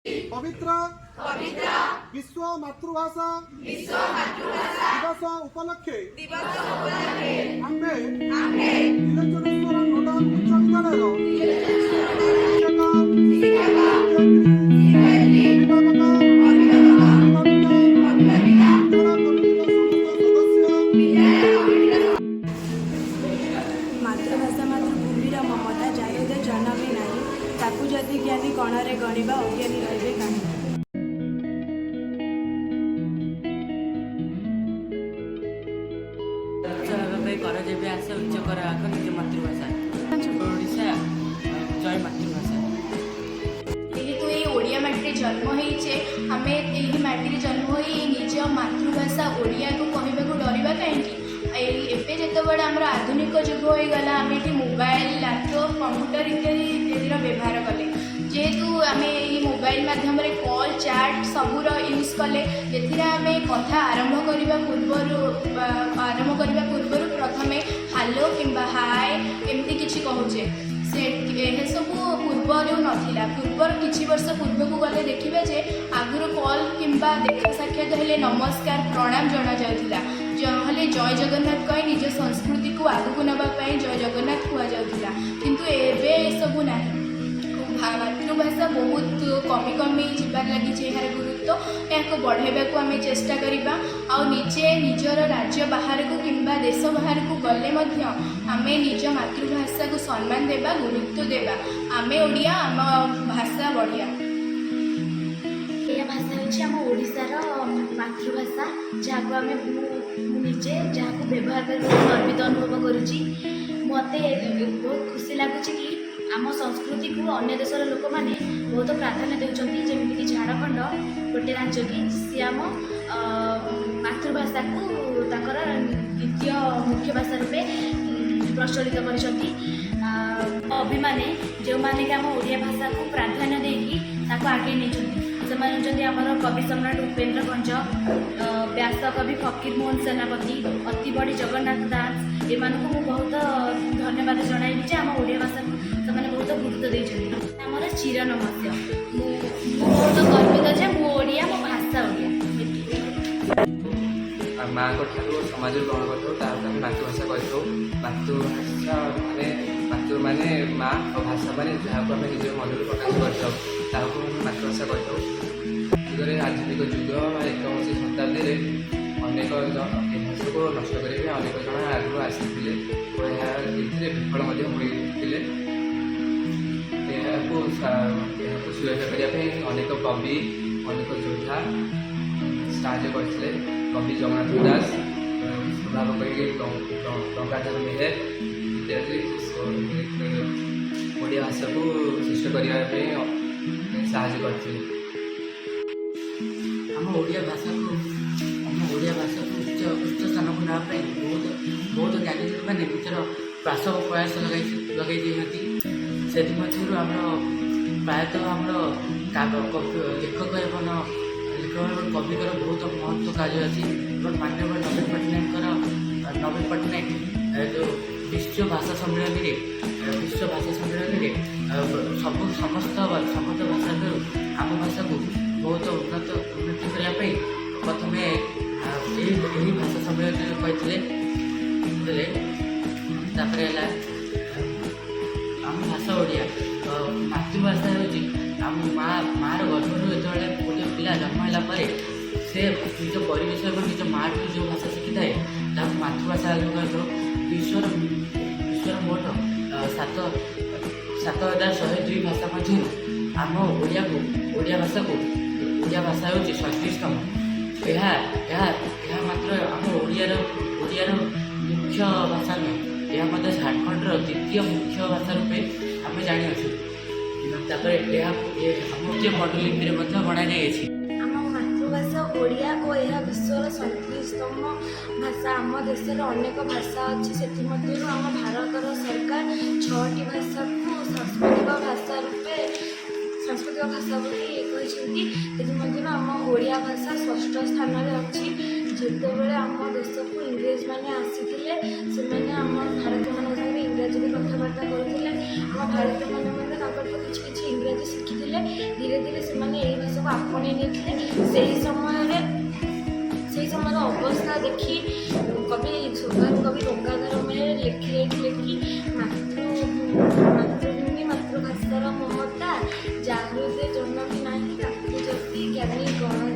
पवित्र विश्व मातृभाषा दिवस उपलक्षे आम्भे नीलचरेश्वर नोडाल उच्च विद्यालय मातृभाषा मातृभूमिर ममता जायदे जनमे नाही ताकू जदि ज्ञानी गणरे गणिबा अज्ञानी रहिबे काहे। कर जेबे आसे उच्च कर आख निज मातृभाषा ओडिशा जय मातृभाषा। जेहेतु ये ओडिया माटी जन्म होइचे आमे एही माटी जन्म होई निज मातृभाषा ओडिया को कहबा को डरिबा काहेकि एबे जेतेबेले हमर आधुनिक जुग हो गला आमे एठी मोबाइल लैपटॉप कंप्यूटर इत्यादि इत्यादिर व्यवहार कले जेहेतु आमे ये मोबाइल माध्यम रे कॉल चैट सबूर यूज कले जेथिरे आमे कथा आरंभ करबा पूर्वर प्रथमे हालो किंबा हाय एमती किछि कहूचे से सब पूर्वर नथिला पूर्वर किछि वर्ष पूर्व को गले देखिबे जे आगुर कॉल किंबा देखा साक्षात हेले नमस्कार प्रणाम जणा जाउथिला जहले जय जगन्नाथ कहि निज संस्कृति को आगु को नबा पई जय जगन्नाथ हुआ जाउथिला किंतु एबे सब नाही मातृभाषा बहुत कमी कमी जीवार लगी यार गुरुत्व या बढ़ावा को आम चेष्टा करवा आउ निजे निजर राज्य बाहर को किंबा देश बाहर को गले आम निज मातृभाषा को सम्मान देवा गुरुत्व देवा आम ओडिया आम भाषा बढ़िया। यह भाषा हूँ आम ओडिशार मातृभाषा जहाँ आम निजे जहाँ व्यवहार कर गर्वित अनुभव करुँची मत बहुत खुशी लगुच कि आम संस्कृति को अन्य देशर लोक मैंने बहुत प्राधान्य देउछंती जेमिति झारखंड गोटे राज्य कि सी आम मातृभाषा को ताकर द्वितीय मुख्य भाषा रूपे प्रचलित करछंती अभिमाने जो माने कि आम ओडिया भाषा को प्राधान्य देकी ताको आगे नेछंती से होती आमर कवि सम्राट उपेन्द्र भंज व्यास कवि फकीर मोहन सेनापति अति बड़ी जगन्नाथ दास एमान को बहुत धन्यवाद जनइबी जे आम ओडिया भाषा को से बहुत गुरुत्व देते आमर चिर नमस्य बहुत गर्वित जे मो ओडिया मो भाषा ओडिया माँ समाज ग्रहण कर मातृभाषा कही मातृभाषा माने माँ और भाषा माने जहाँ आम निज मन प्रकाश कर मातृभाषा कही आधुनिक जुग एकविंश शताब्दी अनेक भाषा को नष्ट करने अनेक जन आगु आसी विफल होते सुरक्षा करने अनेक कवि अनेक योद्धा साहय करते कवि जगन्नाथ दास स्वभाव गंगाधर मेहर इत्यादि ओडिया भाषा को सृष्टि करने साहय करते। आम ओडिया भाषा को उच्च स्थान को नापी बहुत ज्ञानी मैंने निजर प्रासव प्रयास लगे से आम प्रायतः आम लेखक एवं कविकर बहुत महत्व कार्य अच्छी माननीय नवीन पट्टनायक जो विश्व भाषा सम्मेलन समस्त भाषा आम भाषा को बहुत उन्नति करने प्रथम यही भाषा सम्मेलन कहते आम भाषा ओडिया मातृभाषा आम माँ गर्भर जो गोटे पिला जन्म है से निज परिवेश और निज माँ जो भाषा शिखी थाए मातृभाषा विश्वर मोट 7,102 भाषा मध्य आम ओडिया भाषा हूँ 37तम यह मात्र आम ओडियार मुख्य भाषा नुहे यह झारखंड द्वितीय मुख्य भाषा रूपे आम जानी पटलिपि गणा जाइए मातृभाषा ओडिया और यह विश्वर 37तम भाषा आम देश अनेक भाषा अच्छी से आम भारतर सरकार 6टी भाषा को सांस्कृतिक भाषा बोली कहते आम ओडिया भाषा 6ठ स्थान अच्छी जितेबले आम देश को इंग्रेज मैंने आसी आम भारत मान संगे इंग्राजी कथबार्ता करते आम भारत मान किसी इंग्राजी शिखी धीरे धीरे से ମାତୃଭାଷାକୁ ଆପଣେଇ ନେଇଥିଲେ। ସେହି ସମୟର ଅବସ୍ଥା ଦେଖି ସ୍ୱର୍ଗଦ୍ୱାରା କବି ଗଙ୍ଗାଧର ମେହେର ଲେଖିଥିଲେ କି ମାତୃଭୂମି ମାତୃଭାଷାର ମମତା, ଯାହା ହୃଦେ ଜନ୍ମ ନାହିଁ ତାକୁ ଯଦି ଜ୍ଞାନୀ ଗଣ